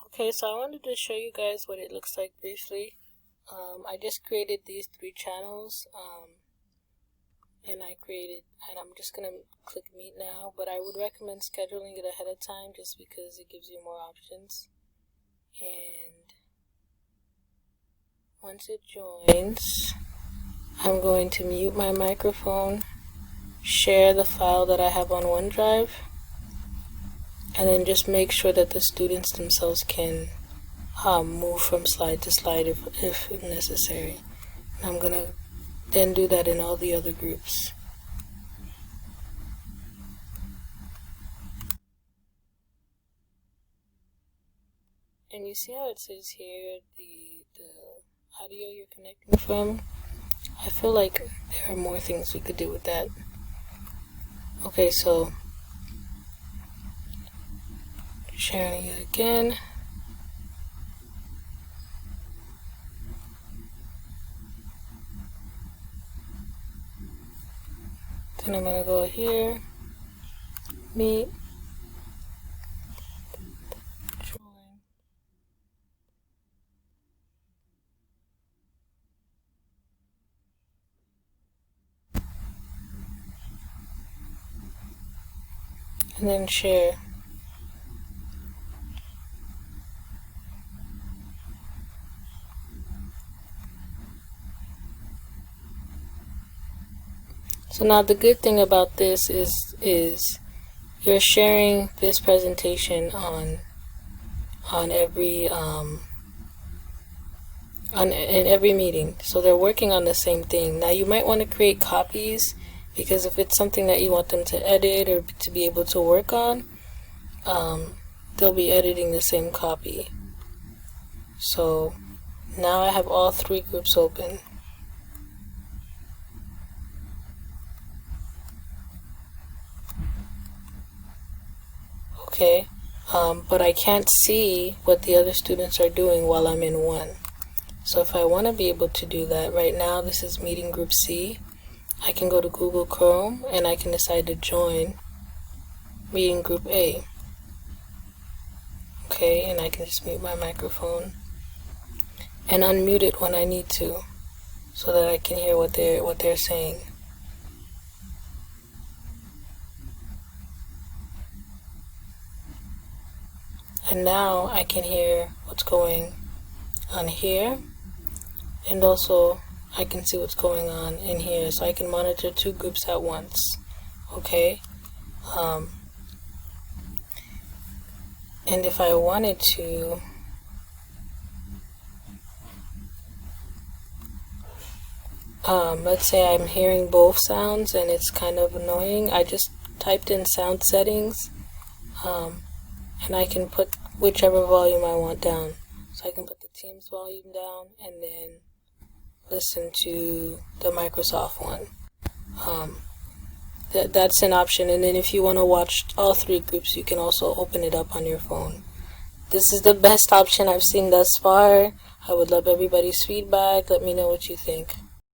Okay, so I wanted to show you guys what it looks like briefly. I just created these 3 channels, and I'm just going to click meet now, but I would recommend scheduling it ahead of time just because it gives you more options. And once it joins, I'm going to mute my microphone, share the file that I have on OneDrive, and then just make sure that the students themselves can move from slide to slide if necessary. And I'm going to then do that in all the other groups. And you see how it says here the audio you're connecting from? I feel like there are more things we could do with that. Okay, so sharing it again. Then I'm going to go here, meet, join. And then share. So now the good thing about this is you're sharing this presentation on every in every meeting. So they're working on the same thing. Now you might want to create copies, because if it's something that you want them to edit or to be able to work on, they'll be editing the same copy. So now I have all 3 groups open. Okay, but I can't see what the other students are doing while I'm in one. So if I want to be able to do that, right now this is meeting group C. I can go to Google Chrome and I can decide to join meeting group A. Okay, and I can just mute my microphone and unmute it when I need to, so that I can hear what they're saying. And now I can hear what's going on here, and also I can see what's going on in here, so I can monitor 2 groups at once. Okay, and if I wanted to, let's say I'm hearing both sounds and it's kind of annoying, I just typed in sound settings, and I can put whichever volume I want down. So I can put the Teams volume down and then listen to the Microsoft one. That's an option. And then if you want to watch all 3 groups, you can also open it up on your phone. This is the best option I've seen thus far. I would love everybody's feedback. Let me know what you think.